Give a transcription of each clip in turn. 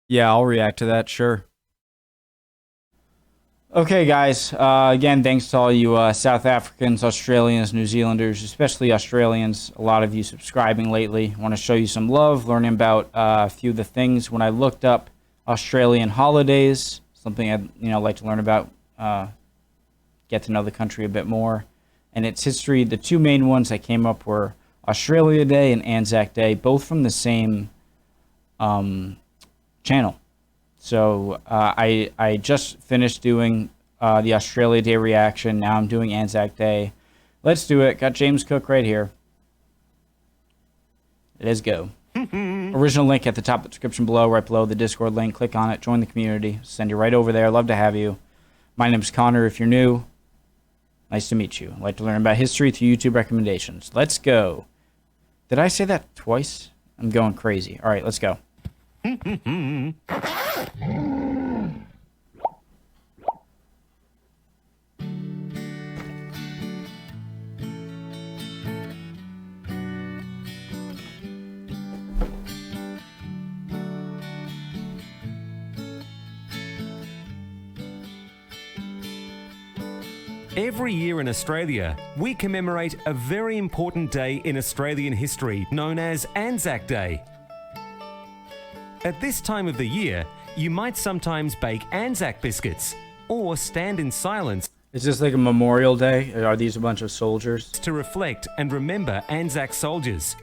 Yeah, I'll react to that, sure. Okay, guys. Again, thanks to all you South Africans, Australians, New Zealanders, especially Australians. A lot of you subscribing lately. I want to show you some love, learning about a few of the things. When I looked up Australian holidays, something I'd like to learn about, get to know the country a bit more, and its history. The two main ones that came up were Australia Day and Anzac Day, both from the same channel. So I just finished doing the Australia Day reaction. Now I'm doing Anzac Day. Let's do it. Got James Cook right here. Let's go. Original link at the top of the description below, right below the Discord link. Click on it. Join the community. Send you right over there. Love to have you. My name's Connor. If you're new, nice to meet you. I'd like to learn about history through YouTube recommendations. Let's go. Did I say that twice? I'm going crazy. All right, let's go. Every year in Australia, we commemorate a very important day in Australian history known as Anzac Day. At this time of the year, you might sometimes bake Anzac biscuits or stand in silence. Is this like a Memorial Day? Are these a bunch of soldiers? To reflect and remember Anzac soldiers.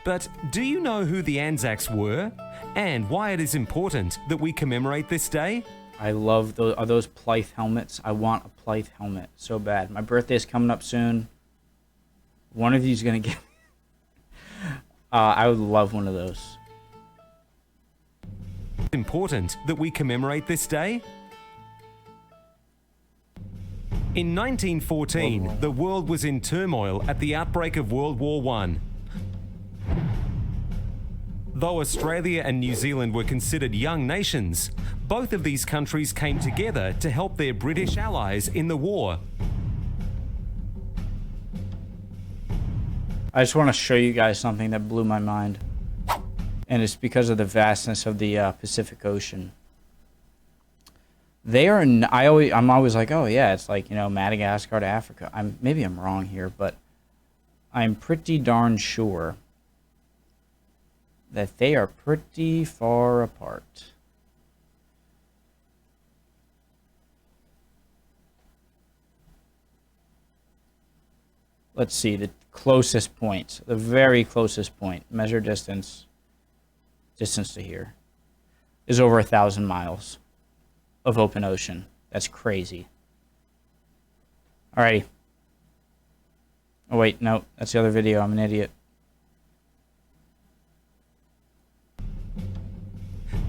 But do you know who the Anzacs were and why it is important that we commemorate this day? I love those. Are those Blythe helmets? I want a Blythe helmet so bad. My birthday's coming up soon. One of you's gonna get. I would love one of those. Important that we commemorate this day? In 1914, the world was in turmoil at the outbreak of World War I. Though Australia and New Zealand were considered young nations, both of these countries came together to help their British allies in the war. I just want to show you guys something that blew my mind. And it's because of the vastness of the Pacific Ocean. They are. I'm always like, oh yeah, it's like Madagascar to Africa. Maybe I'm wrong here, but I'm pretty darn sure that they are pretty far apart. Let's see the closest point, the very closest point. Measure distance to here is over 1,000 miles of open ocean. That's crazy. Alrighty. Oh wait, no, that's the other video. I'm an idiot.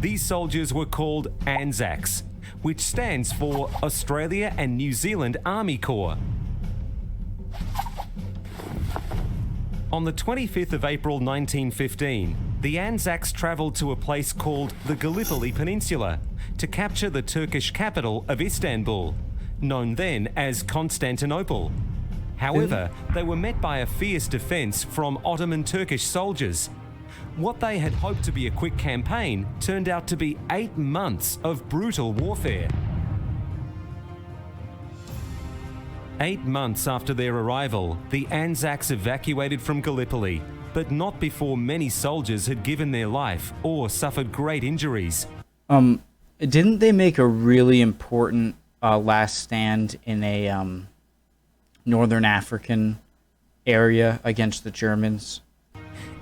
These soldiers were called Anzacs, which stands for Australia and New Zealand Army Corps. On the 25th of April 1915, the Anzacs travelled to a place called the Gallipoli Peninsula to capture the Turkish capital of Istanbul, known then as Constantinople. However, they were met by a fierce defence from Ottoman Turkish soldiers. What they had hoped to be a quick campaign turned out to be 8 months of brutal warfare. 8 months after their arrival, the Anzacs evacuated from Gallipoli, but not before many soldiers had given their life or suffered great injuries. Didn't they make a really important last stand in a northern African area against the Germans?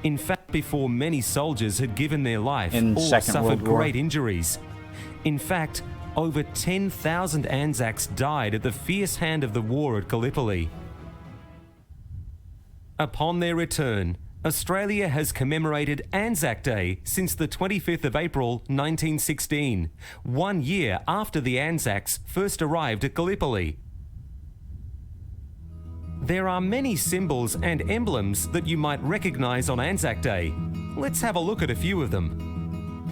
In fact, before many soldiers had given their life In or Second suffered World War. great injuries. In fact, over 10,000 Anzacs died at the fierce hand of the war at Gallipoli. Upon their return, Australia has commemorated Anzac Day since the 25th of April 1916, 1 year after the Anzacs first arrived at Gallipoli. There are many symbols and emblems that you might recognise on Anzac Day. Let's have a look at a few of them.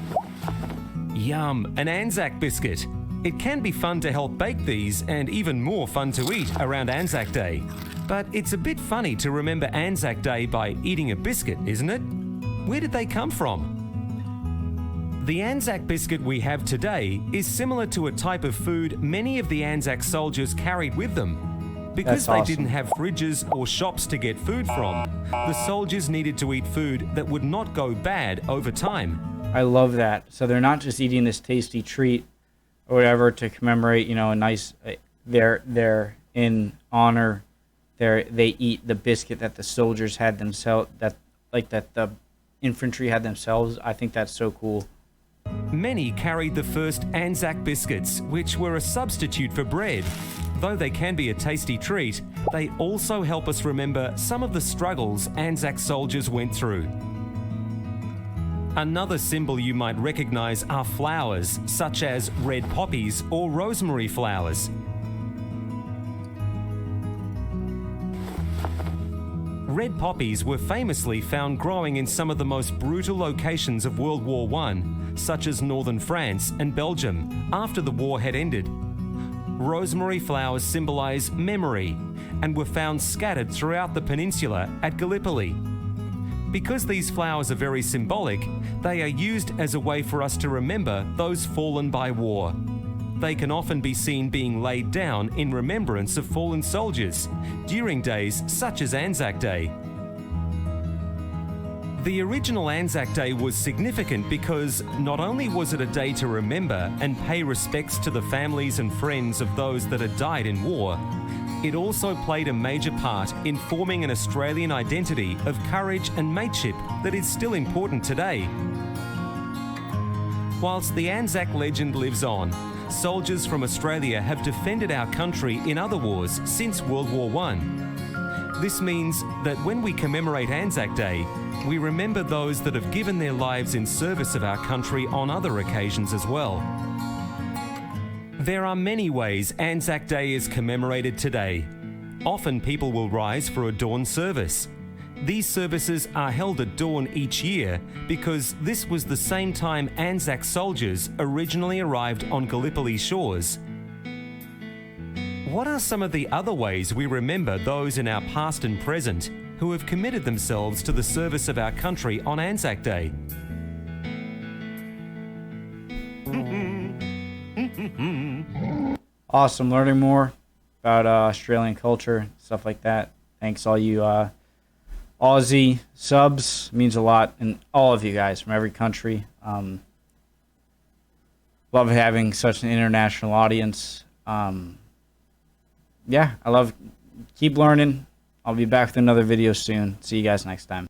Yum, an Anzac biscuit. It can be fun to help bake these and even more fun to eat around Anzac Day. But it's a bit funny to remember Anzac Day by eating a biscuit, isn't it? Where did they come from? The Anzac biscuit we have today is similar to a type of food many of the Anzac soldiers carried with them. Because That's they awesome. didn't have fridges or shops to get food from, the soldiers needed to eat food that would not go bad over time. I love that. So they're not just eating this tasty treat or whatever to commemorate, a nice. They're in honor. They eat the biscuit that the soldiers had themselves. That the infantry had themselves. I think that's so cool. Many carried the first Anzac biscuits, which were a substitute for bread. Though they can be a tasty treat, they also help us remember some of the struggles Anzac soldiers went through. Another symbol you might recognize are flowers, such as red poppies or rosemary flowers. Red poppies were famously found growing in some of the most brutal locations of World War I, such as northern France and Belgium, after the war had ended. Rosemary flowers symbolize memory and were found scattered throughout the peninsula at Gallipoli. Because these flowers are very symbolic, they are used as a way for us to remember those fallen by war. They can often be seen being laid down in remembrance of fallen soldiers during days such as Anzac Day. The original Anzac Day was significant because not only was it a day to remember and pay respects to the families and friends of those that had died in war, it also played a major part in forming an Australian identity of courage and mateship that is still important today. Whilst the Anzac legend lives on, soldiers from Australia have defended our country in other wars since World War I. This means that when we commemorate Anzac Day, we remember those that have given their lives in service of our country on other occasions as well. There are many ways Anzac Day is commemorated today. Often people will rise for a dawn service. These services are held at dawn each year because this was the same time Anzac soldiers originally arrived on Gallipoli shores. What are some of the other ways we remember those in our past and present who have committed themselves to the service of our country on Anzac Day? Awesome, learning more about Australian culture, stuff like that. Thanks all you Aussie subs, means a lot, and all of you guys from every country. Love having such an international audience. Yeah, keep learning. I'll be back with another video soon. See you guys next time.